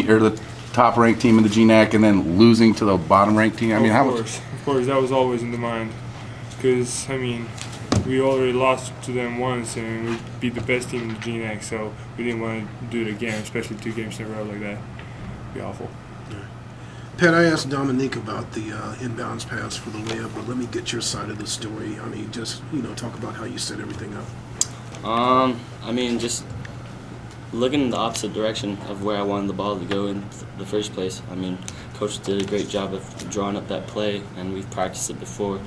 or the top-ranked team in the GNAC and then losing to the bottom-ranked team? I mean, Of course, that was always in the mind. Because, I mean, we already lost to them once and we beat the best team in the GNAC, so we didn't want to do it again, especially 2 games in a row like that. It'd be awful. Pat, I asked Dominique about the inbounds pass for the layup, but let me get your side of the story. I mean, just, talk about how you set everything up. I mean, just looking in the opposite direction of where I wanted the ball to go in the first place. I mean, Coach did a great job of drawing up that play, and we've practiced it before.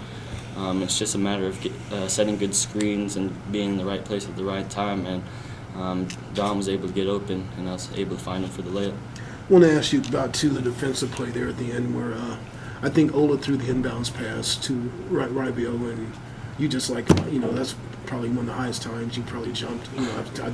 It's just a matter of setting good screens and being in the right place at the right time, and Dom was able to get open, and I was able to find him for the layup. I want to ask you about, too, the defensive play there at the end where I think Ola threw the inbounds pass to Ribio, and you just that's probably one of the highest times you probably jumped,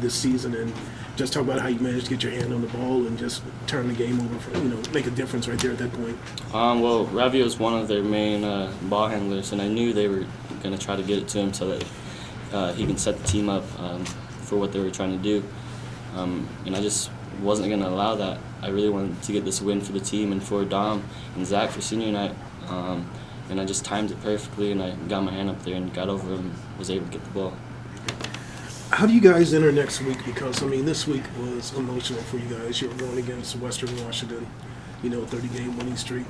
this season. And just talk about how you managed to get your hand on the ball and just turn the game over for, make a difference right there at that point. Well, Ravio is one of their main ball handlers, and I knew they were going to try to get it to him so that he can set the team up for what they were trying to do. And I just wasn't going to allow that. I really wanted to get this win for the team and for Dom and Zach for senior night. And I just timed it perfectly, and I got my hand up there and got over him, was able to get the ball. How do you guys enter next week? Because, this week was emotional for you guys. You were going against Western Washington, 30-game winning streak,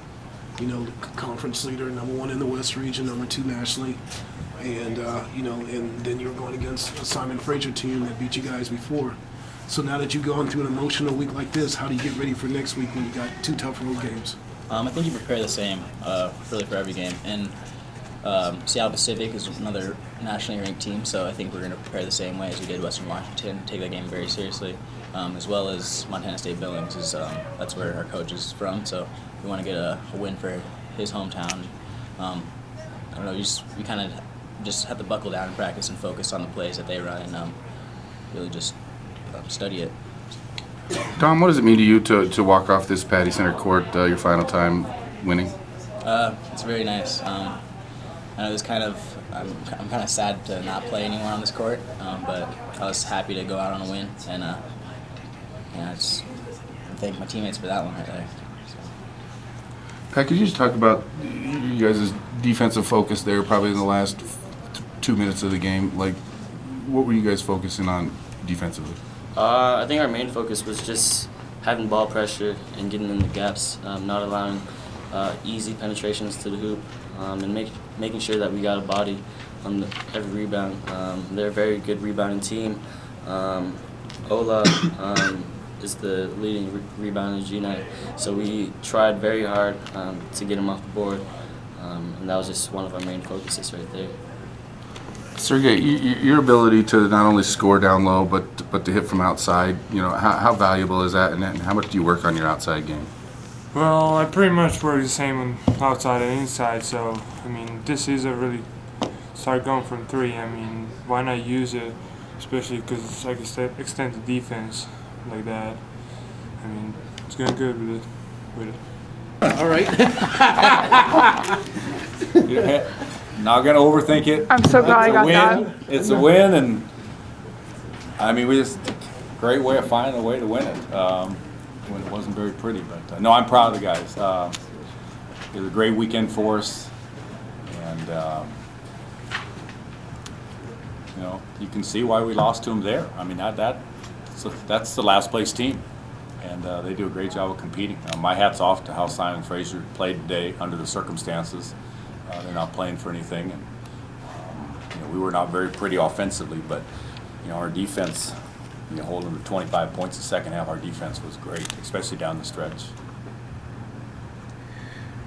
the conference leader, #1 in the West region, #2 nationally. And, and then you were going against a Simon Fraser team that beat you guys before. So now that you've gone through an emotional week like this, how do you get ready for next week when you got 2 tough road games? I think you prepare the same, really, for every game. And Seattle Pacific is another nationally ranked team, so I think we're going to prepare the same way as we did Western Washington, take that game very seriously, as well as Montana State Billings. That's where our coach is from, so we want to get a win for his hometown. I don't know, we kind of just have to buckle down and practice and focus on the plays that they run and really just study it. Dom, what does it mean to you to walk off this Patty Center court your final time winning? It's very nice. I know I'm kind of sad to not play anymore on this court, but I was happy to go out on a win, and I just thank my teammates for that one right there. Pat, could you just talk about you guys' defensive focus there, probably in the last 2 minutes of the game? Like, what were you guys focusing on defensively? I think our main focus was just having ball pressure and getting in the gaps, not allowing easy penetrations to the hoop, and making sure that we got a body on every rebound. They're a very good rebounding team. Ola is the leading rebounder in GNAC, so we tried very hard to get him off the board, and that was just one of our main focuses right there. Sergej, your ability to not only score down low but to hit from outside, how valuable is that, and how much do you work on your outside game? Well, I pretty much work the same on outside and inside, so, this season really started going from 3. Why not use it, especially because I can extend the defense like that. It's going good with it. All right. Not going to overthink it. I'm so glad I got that. It's a win, and we just great way of finding a way to win it. When it wasn't very pretty, but no, I'm proud of the guys. It was a great weekend for us, and you can see why we lost to them there. That's the last place team, and they do a great job of competing. My hat's off to how Simon Fraser played today under the circumstances. They're not playing for anything, and we were not very pretty offensively, but our defense, holding to 25 points the second half, our defense was great, especially down the stretch.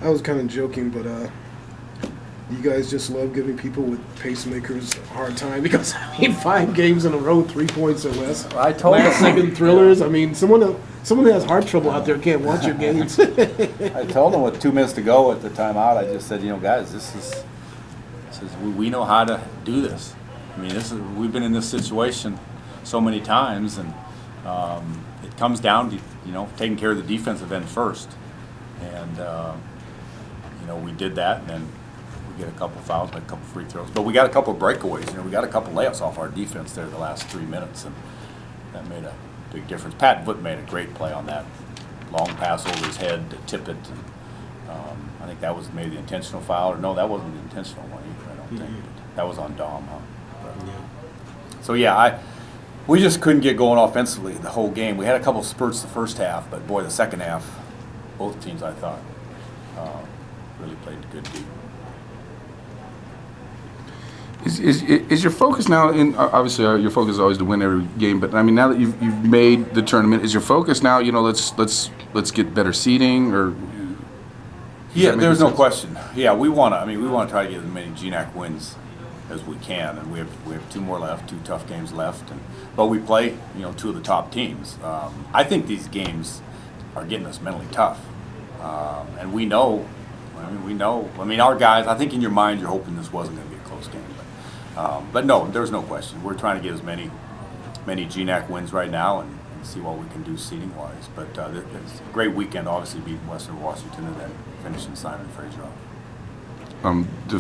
I was kind of joking, but you guys just love giving people with pacemakers a hard time because 5 games in a row, 3 points or less. I told last second thrillers. Someone that has heart trouble out there can't watch your games. I told them with 2 minutes to go at the timeout, I just said, guys, we know how to do this. We've been in this situation so many times, and it comes down to taking care of the defensive end first, and we did that, and then we get a couple fouls, like a couple free throws, but we got a couple breakaways. We got a couple layups off our defense there the last 3 minutes, and that made a big difference. Pat Voeut made a great play on that pass over his head to tip it. And, I think that was maybe the intentional foul. Or no, that wasn't the intentional one either, I don't think. That was on Dom, huh? But, so, yeah, we just couldn't get going offensively the whole game. We had a couple spurts the first half, but, boy, the second half, both teams, I thought, really played good deep. Is your focus now, obviously your focus is always to win every game, but I mean now that you've made the tournament, is your focus now, let's get better seeding, or? Yeah, there's no question. Yeah, we want to try to get as many GNAC wins as we can, and we have 2 more left, 2 tough games left, but we play 2 of the top teams. I think these games are getting us mentally tough, and we know. Our guys. I think in your mind you're hoping this wasn't going to be a close game. But no, there's no question. We're trying to get as many GNAC wins right now and see what we can do seeding-wise. But it's a great weekend, obviously, beating Western Washington and then finishing Simon Fraser off.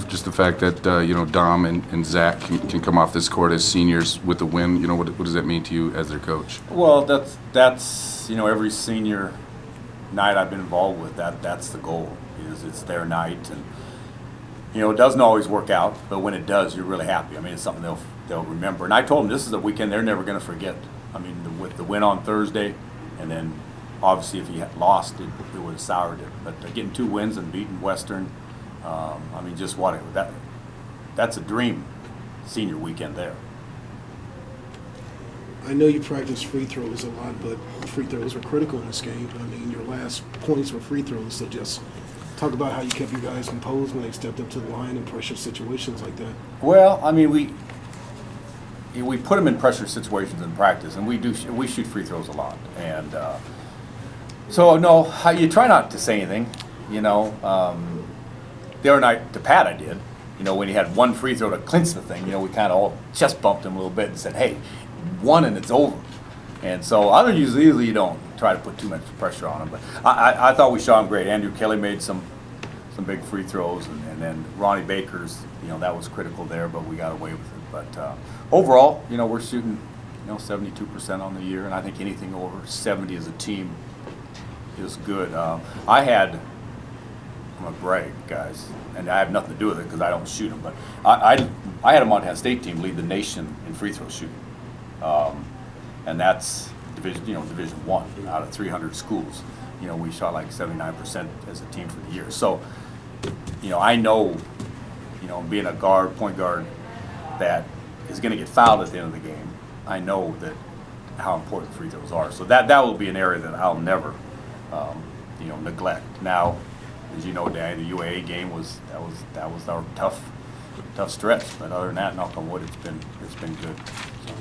Just the fact that Dom and Zach can come off this court as seniors with a win. What does that mean to you as their coach? Well, that's every senior night I've been involved with. That's the goal. It's their night, and it doesn't always work out, but when it does, you're really happy. I mean, it's something they'll remember. And I told them this is a weekend they're never going to forget. I mean, with the win on Thursday, and then obviously if he had lost, it would have soured it. But getting 2 wins and beating Western, just that's a dream senior weekend there. I know you practice free throws a lot, but free throws were critical in this game. I mean, your last points were free throws, so just talk about how you kept your guys composed when they stepped up to the line in pressure situations like that. Well, I mean, we put them in pressure situations in practice, and we shoot free throws a lot, and so no, you try not to say anything. The other night to Pat, I did. When he had 1 free throw to clinch the thing, we kind of all chest bumped him a little bit and said, "Hey, 1 and it's over." And so usually you don't try to put too much pressure on him, but I thought we shot him great. Andrew Kelly made some big free throws, and then Ronnie Baker's, that was critical there, but we got away with it. But overall, we're shooting, 72% on the year, and I think anything over 70 as a team is good. I'm gonna brag, guys, and I have nothing to do with it because I don't shoot them, but I had a Montana State team lead the nation in free throw shooting. And that's Division 1 out of 300 schools. We shot like 79% as a team for the year. So, I know, being a point guard that is going to get fouled at the end of the game, I know that how important free throws are. So that will be an area that I'll never, neglect. Now, as you know, Danny, the UAA game was our tough stretch. But other than that, knock on wood, it's been good. So.